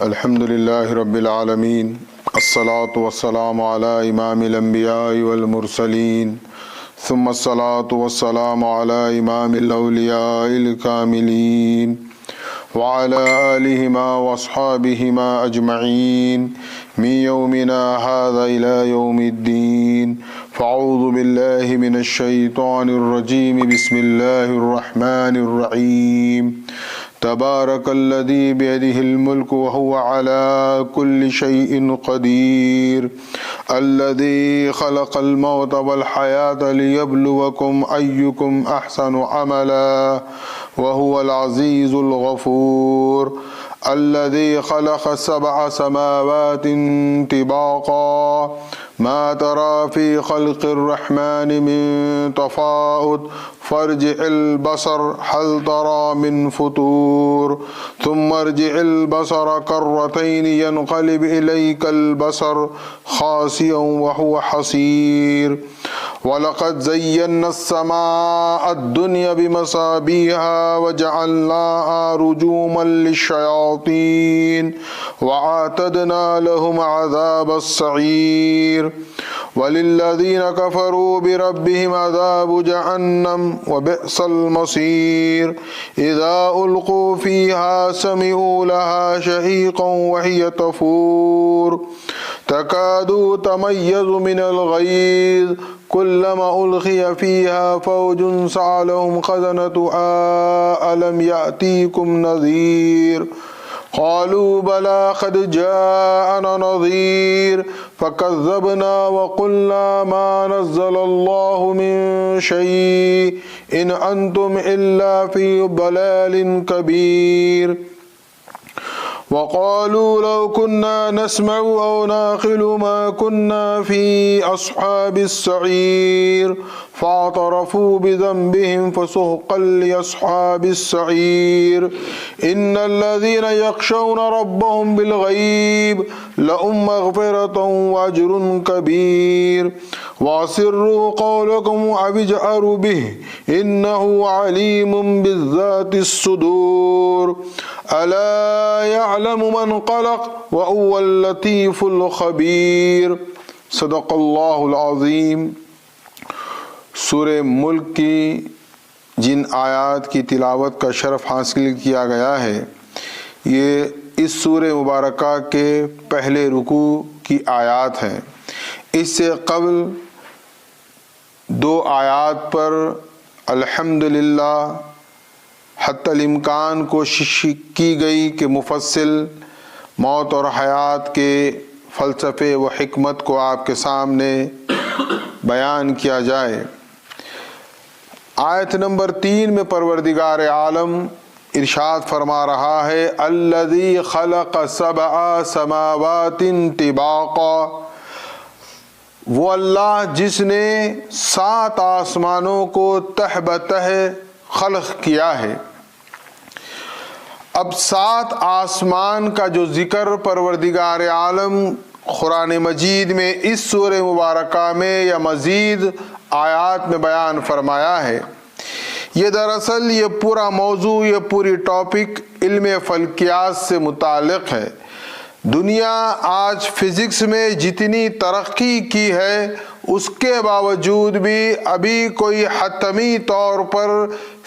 الحمد لله رب العالمين الصلاة والسلام على إمام الأنبياء والمرسلين ثم الصلاة والسلام على إمام الأولياء الكاملين وعلى آلهما وأصحابهما أجمعين من يومنا هذا إلى يوم الدين. فأعوذ بالله من الشيطان الرجيم. بسم الله الرحمن الرحيم. تبارك الذي بيده الملك وهو على كل شيء قدير. الذي خلق الموت والحياة ليبلوكم أيكم أحسن عملا وهو العزيز الغفور. الذي خلق 7 سماوات طباقا ما ترى في خلق الرحمن من تفاوت فارجع البصر هل ترى من فطور ثم ارجع البصر كرتين ينقلب إليك البصر خاسئا وهو حسير. ولقد زينا السماء الدنيا بمصابيح وجعلناها رجوما للشياطين وأعتدنا لهم عذاب السعير. وللذين كفروا بربهم عذاب جهنم وبئس المصير. إذا ألقوا فيها سمعوا لها شهيقا وهي تفور تكاد تميز من الغيظ كلما ألقي فيها فوج سألهم خزنتها ألم يأتيكم نذير قالوا بلى قد جاءنا نذير فكذبنا وقلنا ما نزل الله من شيء إن أنتم إلا في ضلال كبير. وقالوا لو كنا نسمع أو نعقل ما كنا في أصحاب السعير فاعترفوا بذنبهم فسحقا لأصحاب السعير. إن الذين يخشون ربهم بالغيب لهم مغفرة وأجر كبير. وأسروا قولكم أو اجهروا به إنه عليم بالذات الصدور. ألا يعلم من خلق وهو اللطيف الخبیر. صدق اللہ العظیم. سورہ ملک کی جن آیات کی تلاوت کا شرف حاصل کیا گیا ہے یہ اس سورہ مبارکہ کے پہلے رکوع کی آیات ہیں. اس سے قبل 2 آیات پر الحمدللہ حتی الامکان کوشش کی گئی کہ مفصل موت اور حیات کے فلسفے و حکمت کو آپ کے سامنے بیان کیا جائے. آیت نمبر 3 میں پروردگار عالم ارشاد فرما رہا ہے الذی خلق 7 سماوات طباقا. وہ اللہ جس نے 7 آسمانوں کو تہ بتہ خلق کیا ہے. اب 7 آسمان کا جو ذکر پروردگار عالم قرآن مجید میں اس سورہ مبارکہ میں یا مزید آیات میں بیان فرمایا ہے یہ دراصل یہ پورا موضوع یہ پوری ٹاپک علم فلکیات سے متعلق ہے. دنیا آج فزکس میں جتنی ترقی کی ہے اس کے باوجود بھی ابھی کوئی حتمی طور پر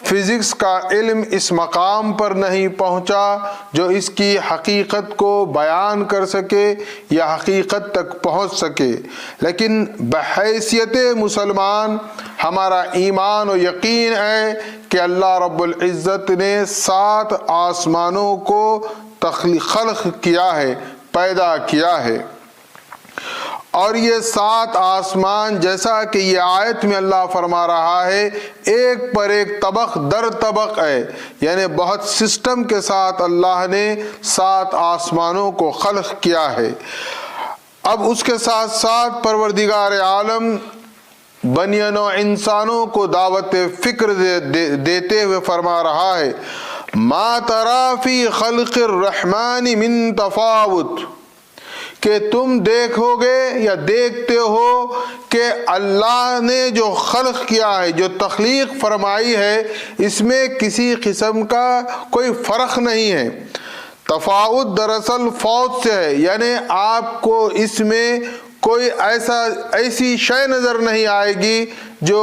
فزکس کا علم اس مقام پر نہیں پہنچا جو اس کی حقیقت کو بیان کر سکے یا حقیقت تک پہنچ سکے. لیکن بحیثیت مسلمان ہمارا ایمان و یقین ہے کہ اللہ رب العزت نے 7 آسمانوں کو خلق کیا ہے پیدا کیا ہے. اور یہ 7 آسمان جیسا کہ یہ آیت میں اللہ فرما رہا ہے ایک پر ایک طبق در طبق ہے یعنی بہت سسٹم کے ساتھ اللہ نے 7 آسمانوں کو خلق کیا ہے. اب اس کے ساتھ ساتھ پروردگار عالم بنی نوع انسانوں کو دعوت فکر دیتے ہوئے فرما رہا ہے ما تری فی خلق الرحمن من تفاوت کہ تم دیکھو گے یا دیکھتے ہو کہ اللہ نے جو خلق کیا ہے جو تخلیق فرمائی ہے اس میں کسی قسم کا کوئی فرق نہیں ہے. تفاوت دراصل فوت سے ہے، یعنی آپ کو اس میں کوئی ایسی شے نظر نہیں آئے گی جو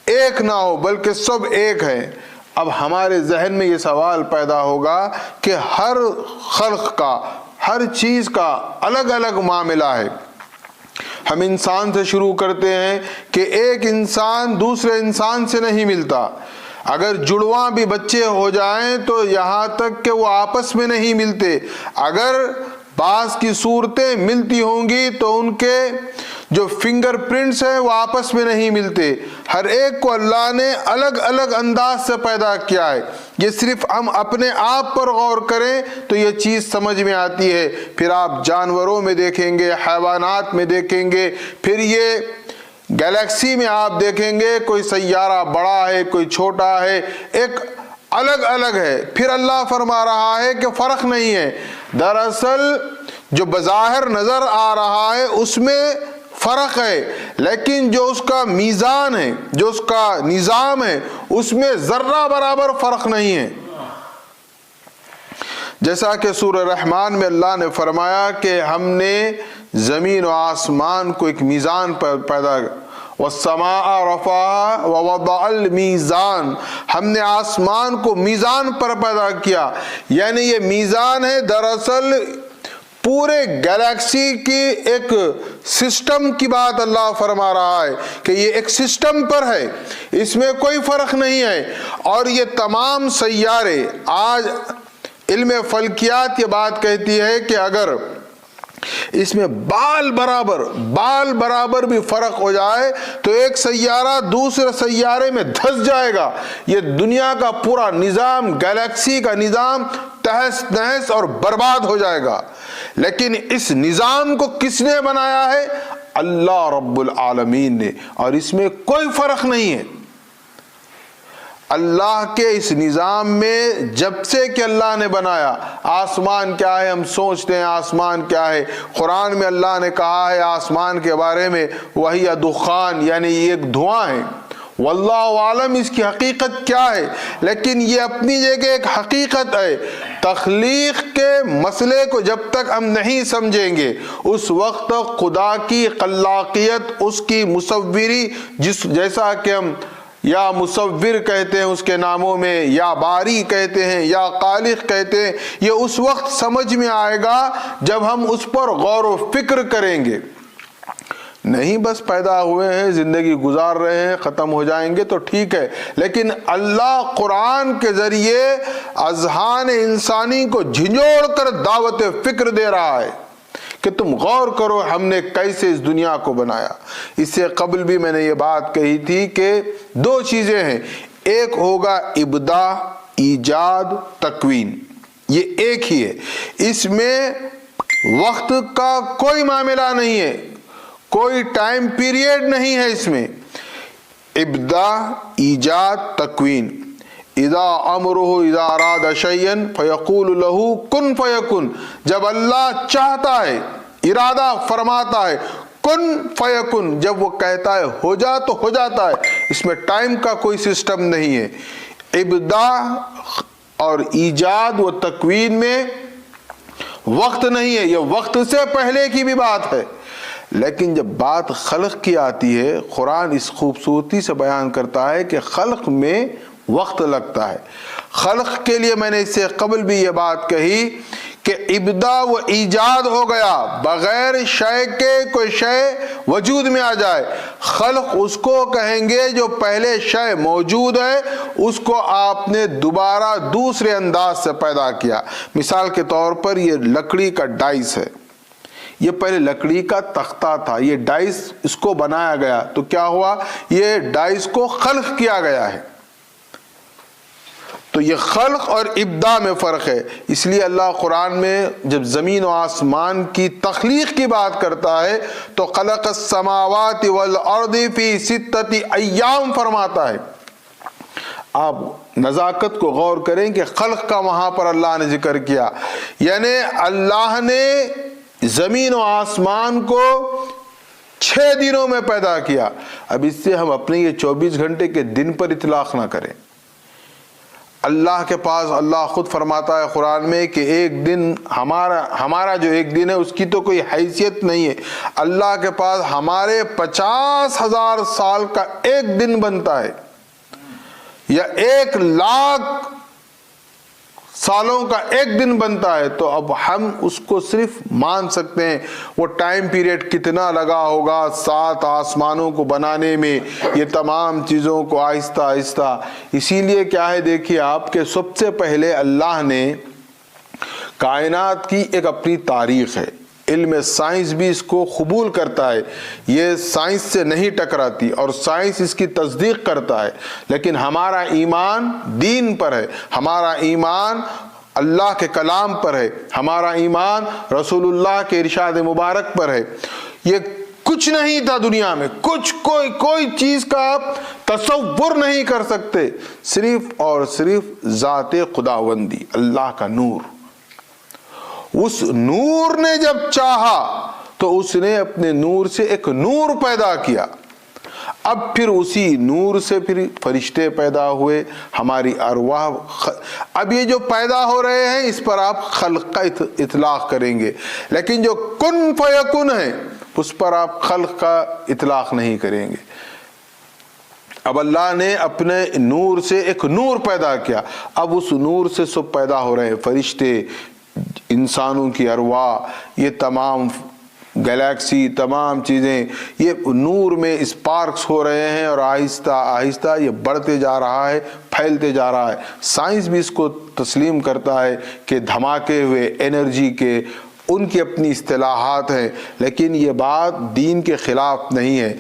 ایک نہ ہو، بلکہ سب ایک ہے۔ اب ہمارے ذہن میں یہ سوال پیدا ہوگا کہ ہر خلق کا، ہر چیز کا الگ الگ معاملہ ہے۔ ہم انسان سے شروع کرتے ہیں کہ ایک انسان دوسرے انسان سے نہیں ملتا، اگر جڑواں بھی بچے ہو جائیں تو یہاں تک کہ وہ آپس میں نہیں ملتے، اگر بعض کی صورتیں ملتی ہوں گی تو ان کے جو فنگر پرنٹس ہیں وہ آپس میں نہیں ملتے۔ ہر ایک کو اللہ نے الگ الگ انداز سے پیدا کیا ہے۔ یہ صرف ہم اپنے آپ پر غور کریں تو یہ چیز سمجھ میں آتی ہے۔ پھر آپ جانوروں میں دیکھیں گے، حیوانات میں دیکھیں گے، پھر یہ گیلیکسی میں آپ دیکھیں گے کوئی سیارہ بڑا ہے، کوئی چھوٹا ہے، ایک الگ الگ ہے۔ پھر اللہ فرما رہا ہے کہ فرق نہیں ہے، دراصل جو بظاہر نظر آ رہا ہے اس میں فرق ہے، لیکن جو اس کا میزان ہے، جو اس کا نظام ہے، اس میں ذرہ برابر فرق نہیں ہے۔ جیسا کہ سورہ رحمان میں اللہ نے فرمایا کہ ہم نے زمین و آسمان کو ایک میزان پر پیدا والسماء رفعها ووضع الميزان، ہم نے آسمان کو میزان پر پیدا کیا، یعنی یہ میزان ہے دراصل پورے گیلیکسی کی ایک سسٹم کی بات اللہ فرما رہا ہے کہ یہ ایک سسٹم پر ہے، اس میں کوئی فرق نہیں ہے۔ اور یہ تمام سیارے، آج علم فلکیات یہ بات کہتی ہے کہ اگر اس میں بال برابر بھی فرق ہو جائے تو ایک سیارہ دوسرے سیارے میں دھس جائے گا، یہ دنیا کا پورا نظام، گیلیکسی کا نظام تہس نہس اور برباد ہو جائے گا۔ لیکن اس نظام کو کس نے بنایا ہے؟ اللہ رب العالمین نے، اور اس میں کوئی فرق نہیں ہے۔ اللہ کے اس نظام میں جب سے کہ اللہ نے بنایا، آسمان کیا ہے ہم سوچتے ہیں آسمان کیا ہے، قرآن میں اللہ نے کہا ہے آسمان کے بارے میں وہی دخان، یعنی یہ ایک دھواں ہے، واللہ عالم اس کی حقیقت کیا ہے، لیکن یہ اپنی جگہ ایک حقیقت ہے۔ تخلیق کے مسئلے کو جب تک ہم نہیں سمجھیں گے اس وقت تک خدا کی خلاقیت، اس کی مصوری، جیسا کہ ہم یا مصور کہتے ہیں اس کے ناموں میں، یا باری کہتے ہیں، یا خالق کہتے ہیں، یہ اس وقت سمجھ میں آئے گا جب ہم اس پر غور و فکر کریں گے۔ نہیں بس پیدا ہوئے ہیں، زندگی گزار رہے ہیں، ختم ہو جائیں گے تو ٹھیک ہے، لیکن اللہ قرآن کے ذریعے اذہان انسانی کو جھنجھوڑ کر دعوت فکر دے رہا ہے کہ تم غور کرو ہم نے کیسے اس دنیا کو بنایا۔ اس سے قبل بھی میں نے یہ بات کہی تھی کہ دو چیزیں ہیں، ایک ہوگا ابداع، ایجاد، تکوین، یہ ایک ہی ہے، اس میں وقت کا کوئی معاملہ نہیں ہے، کوئی ٹائم پیریڈ نہیں ہے اس میں۔ ابداع، ایجاد، تکوین، اذا امرہ اذا اراد شیئا فیقول لہ کن فیکن، جب اللہ چاہتا ہے، ارادہ فرماتا ہے، کن فیکن، جب وہ کہتا ہے ہو جا تو ہو جاتا ہے، اس میں ٹائم کا کوئی سسٹم نہیں ہے۔ ابداع اور ایجاد و تکوین میں وقت نہیں ہے، یہ وقت سے پہلے کی بھی بات ہے۔ لیکن جب بات خلق کی آتی ہے، قرآن اس خوبصورتی سے بیان کرتا ہے کہ خلق میں وقت لگتا ہے۔ خلق کے لیے میں نے اس سے قبل بھی یہ بات کہی کہ ابداع و ایجاد ہو گیا، بغیر شے کے کوئی شے وجود میں آ جائے۔ خلق اس کو کہیں گے جو پہلے شے موجود ہے اس کو آپ نے دوبارہ دوسرے انداز سے پیدا کیا۔ مثال کے طور پر یہ لکڑی کا ڈائس ہے، یہ پہلے لکڑی کا تختہ تھا، یہ ڈائس اس کو بنایا گیا تو کیا ہوا، یہ ڈائس کو خلق کیا گیا ہے۔ تو یہ خلق اور ابداع میں فرق ہے، اس لیے اللہ قرآن میں جب زمین و آسمان کی تخلیق کی بات کرتا ہے تو خلق السماوات والارض فی ستۃ ایام فرماتا ہے۔ آپ نزاکت کو غور کریں کہ خلق کا وہاں پر اللہ نے ذکر کیا، یعنی اللہ نے زمین و آسمان کو 6 دنوں میں پیدا کیا۔ اب اس سے ہم اپنے یہ 24 گھنٹے کے دن پر اطلاق نہ کریں۔ اللہ کے پاس اللہ خود فرماتا ہے قرآن میں کہ ایک دن ہمارا جو ایک دن ہے اس کی تو کوئی حیثیت نہیں ہے. اللہ کے پاس ہمارے 50,000 سال کا ایک دن بنتا ہے یا 1,00,000 سالوں کا ایک دن بنتا ہے. تو اب ہم اس کو صرف مان سکتے ہیں وہ ٹائم پیریڈ کتنا لگا ہوگا 7 آسمانوں کو بنانے میں، یہ تمام چیزوں کو آہستہ آہستہ. اسی لیے کیا ہے دیکھیے آپ کہ سب سے پہلے اللہ نے کائنات کی ایک اپنی تاریخ ہے. علم سائنس بھی اس کو قبول کرتا ہے، یہ سائنس سے نہیں ٹکراتی اور سائنس اس کی تصدیق کرتا ہے. لیکن ہمارا ایمان دین پر ہے، ہمارا ایمان اللہ کے کلام پر ہے، ہمارا ایمان رسول اللہ کے ارشاد مبارک پر ہے. یہ کچھ نہیں تھا دنیا میں، کوئی چیز کا آپ تصور نہیں کر سکتے، صرف اور صرف ذات خداوندی، اللہ کا نور. اس نور نے جب چاہا تو اس نے اپنے نور سے ایک نور پیدا کیا. اب پھر اسی نور سے پھر فرشتے پیدا ہوئے، ہماری ارواح. اب یہ جو پیدا ہو رہے ہیں اس پر آپ خلق کا اطلاق کریں گے، لیکن جو کن فیکن ہے اس پر آپ خلق کا اطلاق نہیں کریں گے. اب اللہ نے اپنے نور سے ایک نور پیدا کیا، اب اس نور سے سب پیدا ہو رہے ہیں، فرشتے، انسانوں کی ارواح، یہ تمام گلیکسی، تمام چیزیں یہ نور میں اسپارکس ہو رہے ہیں اور آہستہ آہستہ یہ بڑھتے جا رہا ہے، پھیلتے جا رہا ہے. سائنس بھی اس کو تسلیم کرتا ہے کہ دھماکے ہوئے انرجی کے ان کی اپنی اصطلاحات ہیں، لیکن یہ بات دین کے خلاف نہیں ہے.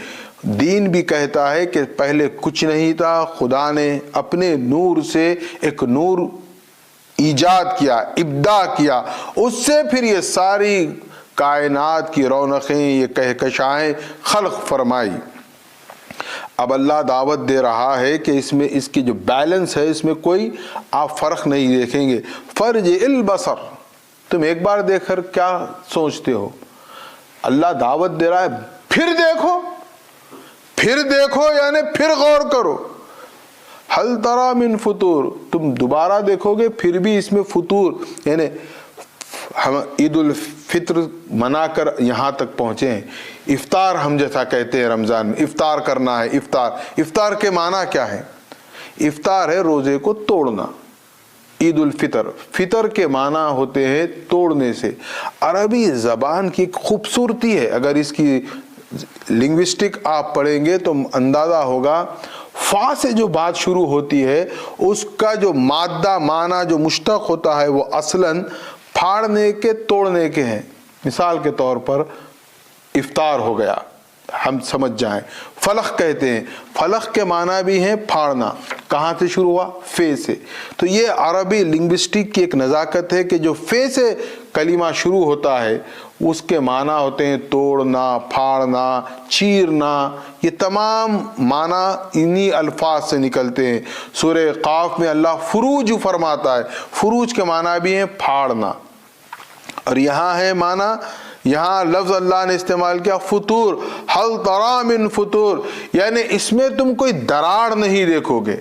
دین بھی کہتا ہے کہ پہلے کچھ نہیں تھا، خدا نے اپنے نور سے ایک نور ایجاد کیا، ابداع کیا، اس سے پھر یہ ساری کائنات کی رونقیں، یہ کہکشائیں خلق فرمائی. اب اللہ دعوت دے رہا ہے کہ اس میں اس کی جو بیلنس ہے اس میں کوئی آپ فرق نہیں دیکھیں گے. فرج البصر، تم ایک بار دیکھ کر کیا سوچتے ہو؟ اللہ دعوت دے رہا ہے پھر دیکھو، پھر دیکھو یعنی پھر غور کرو. حل ترى من فطور، تم دوبارہ دیکھو گے پھر بھی اس میں فطور، یعنی ہم عید الفطر منا کر یہاں تک پہنچے ہیں. افطار ہم جیسا کہتے ہیں رمضان میں افطار کرنا ہے. افطار کے معنی کیا ہے؟ افطار ہے روزے کو توڑنا. عید الفطر، فطر کے معنی ہوتے ہیں توڑنے سے. عربی زبان کی ایک خوبصورتی ہے، اگر اس کی لنگوسٹک آپ پڑھیں گے تو اندازہ ہوگا. فا سے جو بات شروع ہوتی ہے اس کا جو مادہ معنی جو مشتق ہوتا ہے وہ اصلاً پھاڑنے کے، توڑنے کے ہیں. مثال کے طور پر افطار ہو گیا، ہم سمجھ جائیں. فلق کہتے ہیں، فلق کے معنی بھی ہیں پھاڑنا. کہاں سے شروع ہوا؟ فے سے. تو یہ عربی لنگوسٹک کی ایک نزاکت ہے کہ جو فے سے کلمہ شروع ہوتا ہے اس کے معنی ہوتے ہیں توڑنا، پھاڑنا، چیرنا. یہ تمام معنی انہی الفاظ سے نکلتے ہیں. سورہ قاف میں اللہ فروج فرماتا ہے، فروج کے معنی بھی ہیں پھاڑنا. اور یہاں ہے معنی، یہاں لفظ اللہ نے استعمال کیا فطور. حل ترى من فطور، یعنی اس میں تم کوئی دراڑ نہیں دیکھو گے،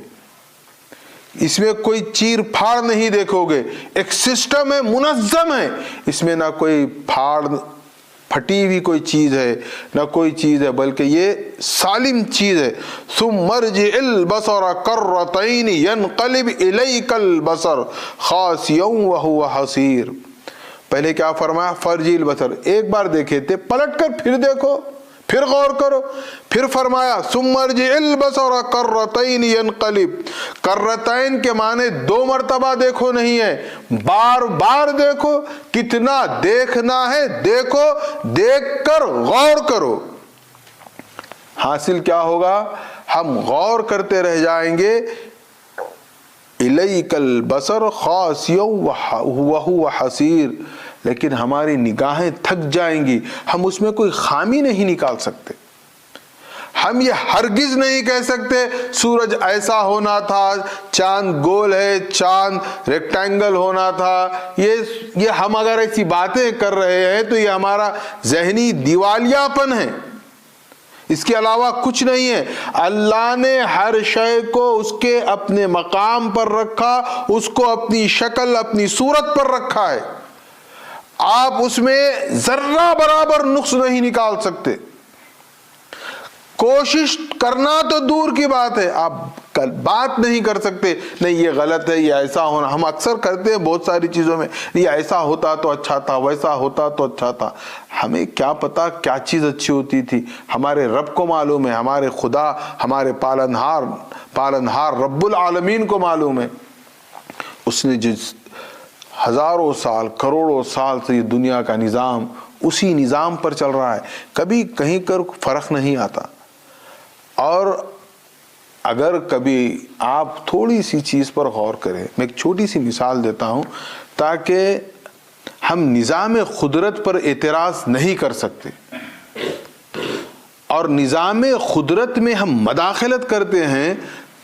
اس میں کوئی چیر پھاڑ نہیں دیکھو گے. ایک سسٹم ہے، منظم ہے، اس میں نہ کوئی پھٹی ہوئی کوئی چیز ہے نہ کوئی چیز ہے، بلکہ یہ سالم چیز ہے. ثم ارجع البصر کرتين ينقلب اليك البصر خاسئا وهو حسير. پہلے کیا فرمایا؟ فرج البصر، ایک بار دیکھے تھے، پلٹ کر پھر دیکھو، پھر غور کرو. پھر فرمایا ثم ارجع البصر کرتين ينقلب. کرتین کے معنی 2 مرتبہ دیکھو نہیں ہے، بار بار دیکھو. کتنا دیکھنا ہے دیکھو، دیکھ کر غور کرو. حاصل کیا ہوگا؟ ہم غور کرتے رہ جائیں گے. الیک البصر خاسئا وهو حسیر، لیکن ہماری نگاہیں تھک جائیں گی، ہم اس میں کوئی خامی نہیں نکال سکتے. ہم یہ ہرگز نہیں کہہ سکتے سورج ایسا ہونا تھا، چاند گول ہے، چاند ریکٹینگل ہونا تھا. یہ ہم اگر ایسی باتیں کر رہے ہیں تو یہ ہمارا ذہنی دیوالیہ پن ہے. اس کے علاوہ کچھ نہیں ہے. اللہ نے ہر شے کو اس کے اپنے مقام پر رکھا, اس کو اپنی شکل اپنی صورت پر رکھا ہے. آپ اس میں ذرہ برابر نقص نہیں نکال سکتے. کوشش کرنا تو دور کی بات ہے, آپ بات نہیں کر سکتے نہیں یہ غلط ہے, یہ ایسا ہونا. ہم اکثر کرتے ہیں بہت ساری چیزوں میں, یہ ایسا ہوتا تو اچھا تھا, ویسا ہوتا تو اچھا تھا. ہمیں کیا پتا کیا چیز اچھی ہوتی تھی؟ ہمارے رب کو معلوم ہے, ہمارے خدا, ہمارے پالنہار رب العالمین کو معلوم ہے. اس نے جس ہزاروں سال کروڑوں سال سے یہ دنیا کا نظام اسی نظام پر چل رہا ہے, کبھی کہیں کر فرق نہیں آتا. اور اگر کبھی آپ تھوڑی سی چیز پر غور کریں, میں ایک چھوٹی سی مثال دیتا ہوں تاکہ ہم نظام قدرت پر اعتراض نہیں کر سکتے, اور نظام قدرت میں ہم مداخلت کرتے ہیں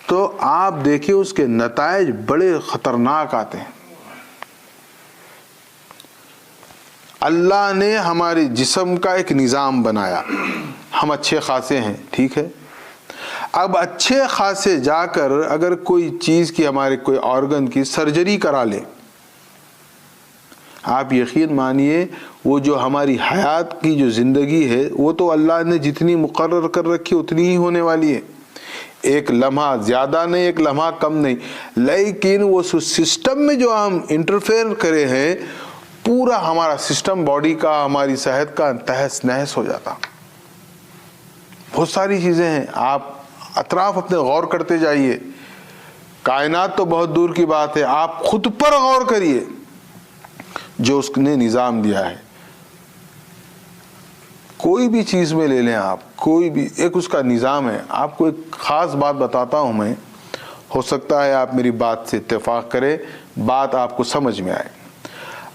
تو آپ دیکھیں اس کے نتائج بڑے خطرناک آتے ہیں. اللہ نے ہمارے جسم کا ایک نظام بنایا, ہم اچھے خاصے ہیں, ٹھیک ہے. اب اچھے خاصے جا کر اگر کوئی چیز کی, ہمارے کوئی آرگن کی سرجری کرا لے, آپ یقین مانیے وہ جو ہماری حیات کی جو زندگی ہے وہ تو اللہ نے جتنی مقرر کر رکھی اتنی ہی ہونے والی ہے. ایک لمحہ زیادہ نہیں, ایک لمحہ کم نہیں, لیکن وہ سسٹم میں جو ہم انٹرفیئر کرے ہیں, پورا ہمارا سسٹم باڈی کا, ہماری صحت کا تہس نہس ہو جاتا. بہت ساری چیزیں ہیں, آپ اطراف اپنے غور کرتے جائیے. کائنات تو بہت دور کی بات ہے, آپ خود پر غور کریے جو اس نے نظام دیا ہے. کوئی بھی چیز میں لے لیں آپ, کوئی بھی ایک اس کا نظام ہے. آپ کو ایک خاص بات بتاتا ہوں میں, ہو سکتا ہے آپ میری بات سے اتفاق کریں, بات آپ کو سمجھ میں آئے.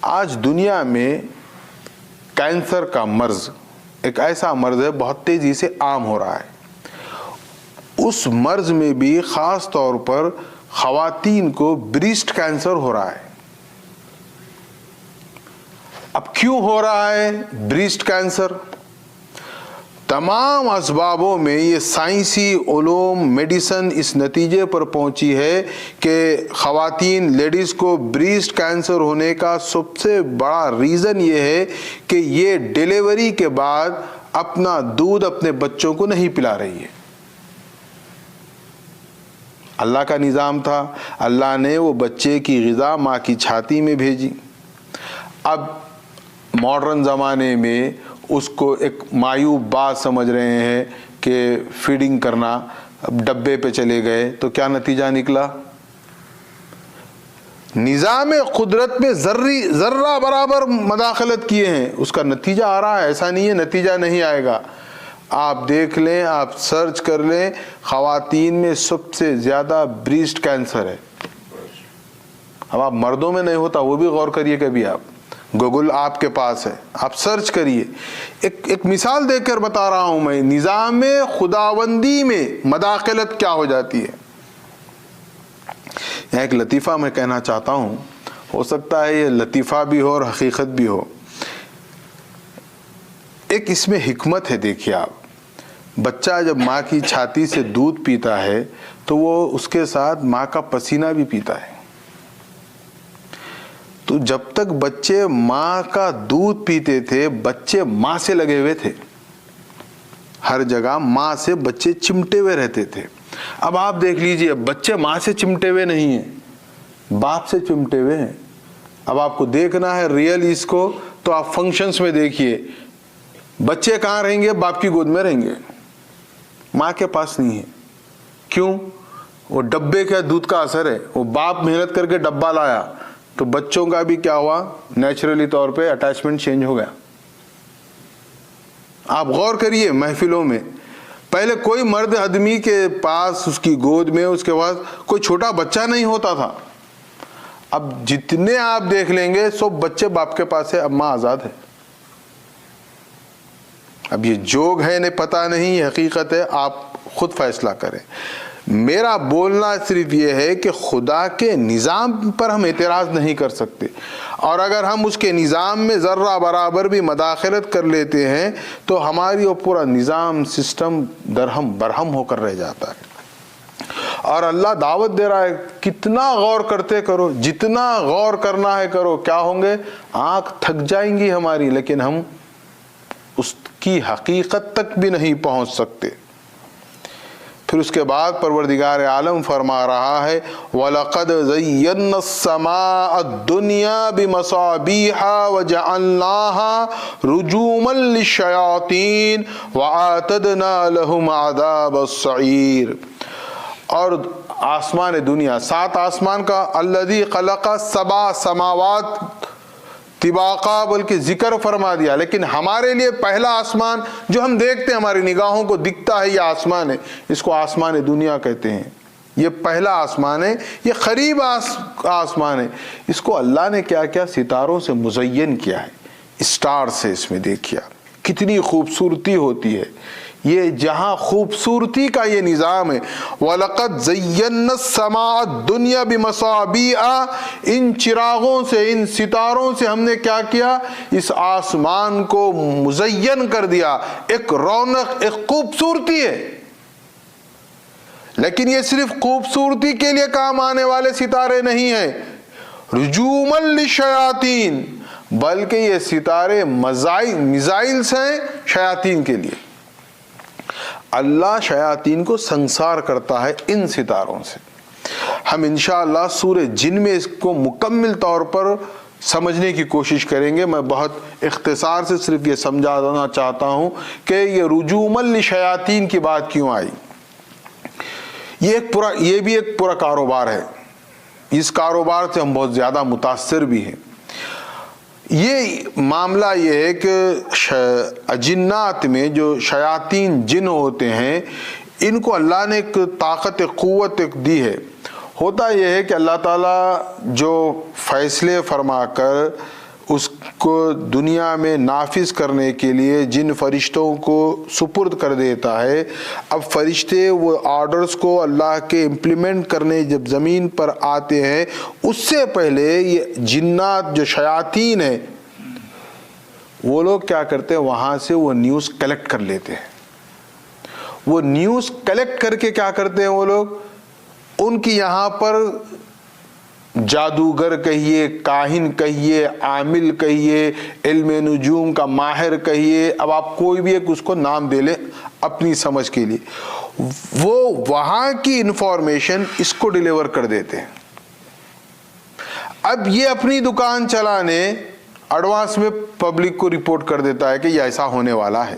آج دنیا میں کینسر کا مرض ایک ایسا مرض ہے بہت تیزی سے عام ہو رہا ہے. اس مرض میں بھی خاص طور پر خواتین کو بریسٹ کینسر ہو رہا ہے. اب کیوں ہو رہا ہے بریسٹ کینسر؟ تمام اسبابوں میں یہ سائنسی علوم میڈیسن اس نتیجے پر پہنچی ہے کہ خواتین لیڈیز کو بریسٹ کینسر ہونے کا سب سے بڑا ریزن یہ ہے کہ یہ ڈیلیوری کے بعد اپنا دودھ اپنے بچوں کو نہیں پلا رہی ہے. اللہ کا نظام تھا, اللہ نے وہ بچے کی غذا ماں کی چھاتی میں بھیجی. اب ماڈرن زمانے میں اس کو ایک معیوب بات سمجھ رہے ہیں کہ فیڈنگ کرنا, اب ڈبے پہ چلے گئے تو کیا نتیجہ نکلا؟ نظام قدرت میں ذرہ برابر مداخلت کیے ہیں, اس کا نتیجہ آ رہا ہے. ایسا نہیں ہے نتیجہ نہیں آئے گا. آپ دیکھ لیں, آپ سرچ کر لیں, خواتین میں سب سے زیادہ بریسٹ کینسر ہے. اب آپ مردوں میں نہیں ہوتا وہ بھی غور کریے, کبھی آپ گوگل آپ کے پاس ہے, آپ سرچ کریے. ایک مثال دے کر بتا رہا ہوں میں, نظام خداوندی میں مداخلت کیا ہو جاتی ہے. یہاں ایک لطیفہ میں کہنا چاہتا ہوں, ہو سکتا ہے یہ لطیفہ بھی ہو اور حقیقت بھی ہو. ایک اس میں حکمت ہے. دیکھیے آپ, بچہ جب ماں کی چھاتی سے دودھ پیتا ہے تو وہ اس کے ساتھ ماں کا پسینہ بھی پیتا ہے. تو جب تک بچے ماں کا دودھ پیتے تھے, بچے ماں سے لگے ہوئے تھے, ہر جگہ ماں سے بچے چمٹے ہوئے رہتے تھے. اب آپ دیکھ لیجئے, بچے ماں سے چمٹے ہوئے نہیں ہیں, باپ سے چمٹے ہوئے ہیں. اب آپ کو دیکھنا ہے ریئل اس کو, تو آپ فنکشنز میں دیکھیے, بچے کہاں رہیں گے؟ باپ کی گود میں رہیں گے, ماں کے پاس نہیں ہے. کیوں؟ وہ ڈبے کا دودھ کا اثر ہے. وہ باپ محنت کر کے ڈبہ لایا تو بچوں کا بھی کیا ہوا, نیچرلی طور پہ اٹیچمنٹ چینج ہو گیا. آپ غور کریے محفلوں میں, پہلے کوئی مرد آدمی کے پاس اس کی گود میں اس کے پاس کوئی چھوٹا بچہ نہیں ہوتا تھا. اب جتنے آپ دیکھ لیں گے سب بچے باپ کے پاس ہے. اب ماں آزاد ہے. اب یہ جوگ ہے نہیں پتہ نہیں, یہ حقیقت ہے, آپ خود فیصلہ کریں. میرا بولنا صرف یہ ہے کہ خدا کے نظام پر ہم اعتراض نہیں کر سکتے. اور اگر ہم اس کے نظام میں ذرہ برابر بھی مداخلت کر لیتے ہیں تو ہماری وہ پورا نظام سسٹم درہم برہم ہو کر رہ جاتا ہے۔ اور اللہ دعوت دے رہا ہے کتنا غور کرتے کرو، جتنا غور کرنا ہے کرو، کیا ہوں گے، آنکھ تھک جائیں گی ہماری، لیکن ہم اس کی حقیقت تک بھی نہیں پہنچ سکتے۔ پھر اس کے بعد پروردگار عالم فرما رہا ہے وَلَقَدْ زَيَّنَّا السَّمَاءَ الدُّنْيَا بِمَصَابِيحَ وَجَعَلْنَاهَا رُجُومًا لِلشَّيَاطِينِ وَأَعْتَدْنَا لَهُمْ عَذَابَ السَّعِيرِ۔ اور آسمان دنیا، 7 آسمان کا الذی خلق 7 سماوات طباقہ بلکہ ذکر فرما دیا، لیکن ہمارے لیے پہلا آسمان جو ہم دیکھتے ہیں، ہماری نگاہوں کو دکھتا ہے، یہ آسمان ہے، اس کو آسمان دنیا کہتے ہیں۔ یہ پہلا آسمان ہے، یہ قریب آسمان ہے۔ اس کو اللہ نے کیا کیا ستاروں سے مزین کیا ہے، اسٹار سے۔ اس میں دیکھیا کتنی خوبصورتی ہوتی ہے، یہ جہاں خوبصورتی کا یہ نظام ہے۔ وَلَقَدْ زَيَّنَّا السَّمَاءَ الدُّنْيَا بِمَصَابِيحَ، ان چراغوں سے، ان ستاروں سے ہم نے کیا کیا، اس آسمان کو مزین کر دیا، ایک رونق، ایک خوبصورتی ہے۔ لیکن یہ صرف خوبصورتی کے لیے کام آنے والے ستارے نہیں ہیں، رجومًا للشیاطین، بلکہ یہ ستارے میزائلز ہیں شیاطین کے لیے۔ اللہ شیاطین کو سنسار کرتا ہے ان ستاروں سے۔ ہم انشاءاللہ سورہ جن میں اس کو مکمل طور پر سمجھنے کی کوشش کریں گے۔ میں بہت اختصار سے صرف یہ سمجھانا چاہتا ہوں کہ یہ رجومًا للشیاطین کی بات کیوں آئی۔ یہ بھی ایک پورا کاروبار ہے، اس کاروبار سے ہم بہت زیادہ متاثر بھی ہیں۔ یہ معاملہ یہ ہے کہ اجنات میں جو شیاطین جن ہوتے ہیں، ان کو اللہ نے ایک طاقت، ایک قوت دی ہے۔ ہوتا یہ ہے کہ اللہ تعالیٰ جو فیصلے فرما کر اس کو دنیا میں نافذ کرنے کے لیے جن فرشتوں کو سپرد کر دیتا ہے، اب فرشتے وہ آرڈرز کو اللہ کے امپلیمنٹ کرنے جب زمین پر آتے ہیں، اس سے پہلے یہ جنات جو شیاطین ہیں وہ لوگ کیا کرتے ہیں، وہاں سے وہ نیوز کلیکٹ کر لیتے ہیں۔ وہ نیوز کلیکٹ کر کے کیا کرتے ہیں وہ لوگ، ان کی یہاں پر جادوگر کہیے، کاہن کہیے، عامل کہیے، علم نجوم کا ماہر کہیے، اب آپ کوئی بھی ایک اس کو نام دے لیں اپنی سمجھ کے لیے، وہ وہاں کی انفارمیشن اس کو ڈیلیور کر دیتے ہیں۔ اب یہ اپنی دکان چلانے ایڈوانس میں پبلک کو رپورٹ کر دیتا ہے کہ یہ ایسا ہونے والا ہے،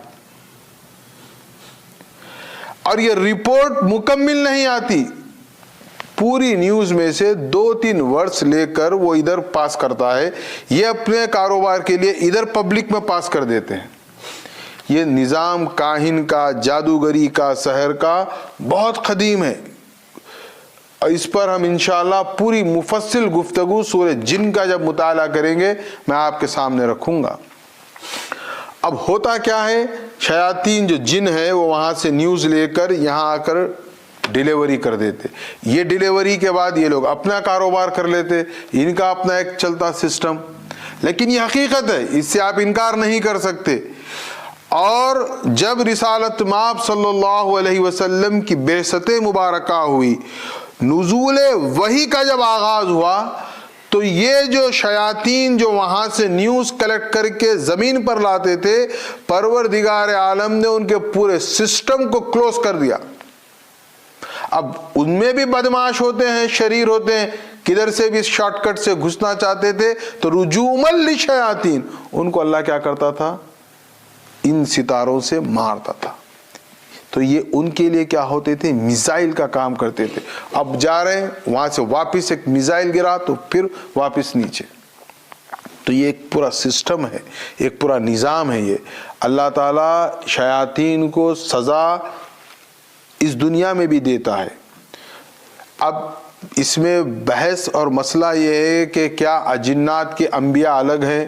اور یہ رپورٹ مکمل نہیں آتی، پوری نیوز میں سے 2-3 ورڈز لے کر وہ ادھر پاس کرتا ہے، یہ اپنے کاروبار کے لیے ادھر پبلک میں پاس کر دیتے ہیں۔ یہ نظام کاہن کا، جادوگری کا، سحر کا بہت قدیم ہے، اور اس پر ہم انشاءاللہ پوری مفصل گفتگو سورہ جن کا جب مطالعہ کریں گے میں آپ کے سامنے رکھوں گا۔ اب ہوتا کیا ہے، شیاطین جو جن ہے وہ وہاں سے نیوز لے کر یہاں آ کر ڈیلیوری کر دیتے، یہ ڈیلیوری کے بعد یہ لوگ اپنا کاروبار کر لیتے، ان کا اپنا ایک چلتا سسٹم۔ لیکن یہ حقیقت ہے، اس سے آپ انکار نہیں کر سکتے۔ اور جب رسالت مآب صلی اللہ علیہ وسلم کی بعثت مبارکہ ہوئی، نزول وحی کا جب آغاز ہوا، تو یہ جو شیاطین جو وہاں سے نیوز کلیکٹ کر کے زمین پر لاتے تھے، پروردگار عالم نے ان کے پورے سسٹم کو کلوز کر دیا۔ اب ان میں بھی بدمعاش ہوتے ہیں، شریر ہوتے ہیں، کدھر سے بھی شارٹ کٹ سے گھسنا چاہتے تھے، تو رجومًا للشیاطین ان کو اللہ کیا کرتا تھا، ان ستاروں سے مارتا تھا۔ تو یہ ان کے لیے کیا ہوتے تھے، میزائل کا کام کرتے تھے۔ اب جا رہے ہیں وہاں سے واپس ایک میزائل گرا تو پھر واپس نیچے۔ تو یہ ایک پورا سسٹم ہے، ایک پورا نظام ہے۔ یہ اللہ تعالیٰ شیاطین کو سزا اس دنیا میں بھی دیتا ہے۔ اب اس میں بحث اور مسئلہ یہ ہے کہ کیا اجنات کے انبیاء الگ ہیں،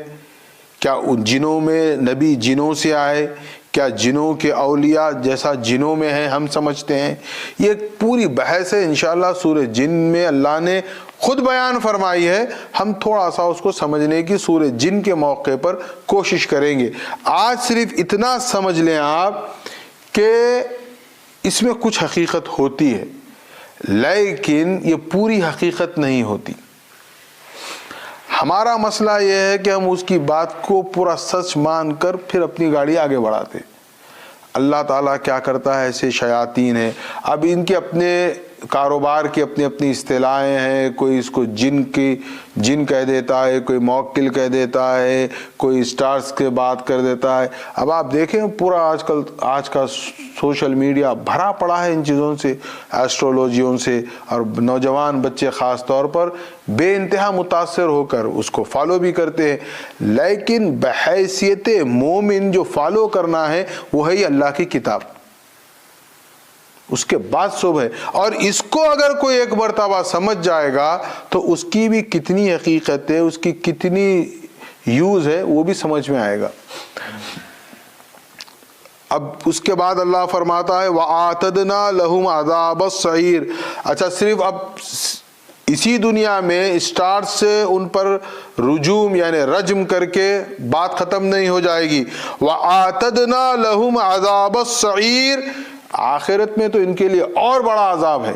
کیا ان جنوں میں نبی جنوں سے آئے، کیا جنوں کے اولیاء جیسا جنوں میں ہیں ہم سمجھتے ہیں، یہ ایک پوری بحث ہے۔ انشاءاللہ سورہ جن میں اللہ نے خود بیان فرمائی ہے، ہم تھوڑا سا اس کو سمجھنے کی سورہ جن کے موقع پر کوشش کریں گے۔ آج صرف اتنا سمجھ لیں آپ کہ اس میں کچھ حقیقت ہوتی ہے، لیکن یہ پوری حقیقت نہیں ہوتی۔ ہمارا مسئلہ یہ ہے کہ ہم اس کی بات کو پورا سچ مان کر پھر اپنی گاڑی آگے بڑھاتے۔ اللہ تعالیٰ کیا کرتا ہے، ایسے شیاطین ہیں، اب ان کے اپنے کاروبار کی اپنی اپنی اصطلاحیں ہیں، کوئی اس کو جن کہہ دیتا ہے، کوئی موکل کہہ دیتا ہے، کوئی اسٹارز کے بات کر دیتا ہے۔ اب آپ دیکھیں پورا آج کا سوشل میڈیا بھرا پڑا ہے ان چیزوں سے، ایسٹرولوجیوں سے، اور نوجوان بچے خاص طور پر بے انتہا متاثر ہو کر اس کو فالو بھی کرتے ہیں، لیکن بحیثیت مومن جو فالو کرنا ہے وہ ہے اللہ کی کتاب، اس کے بعد صبح ہے۔ اور اس کو اگر کوئی ایک مرتبہ سمجھ جائے گا تو اس کی بھی کتنی حقیقت ہے، اس کی کتنی یوز ہے، وہ بھی سمجھ میں آئے گا۔ اب اس کے بعد اللہ فرماتا ہے وَآتَدْنَا لَهُمْ عَذَابَ السَّعِيرِ۔ اچھا، صرف اب اسی دنیا میں اسٹارٹ سے ان پر رجوم یعنی رجم کر کے بات ختم نہیں ہو جائے گی۔ وَآتَدْنَا لَهُمْ عَذَابَ السَّعِيرِ، آخرت میں تو ان کے لیے اور بڑا عذاب ہے۔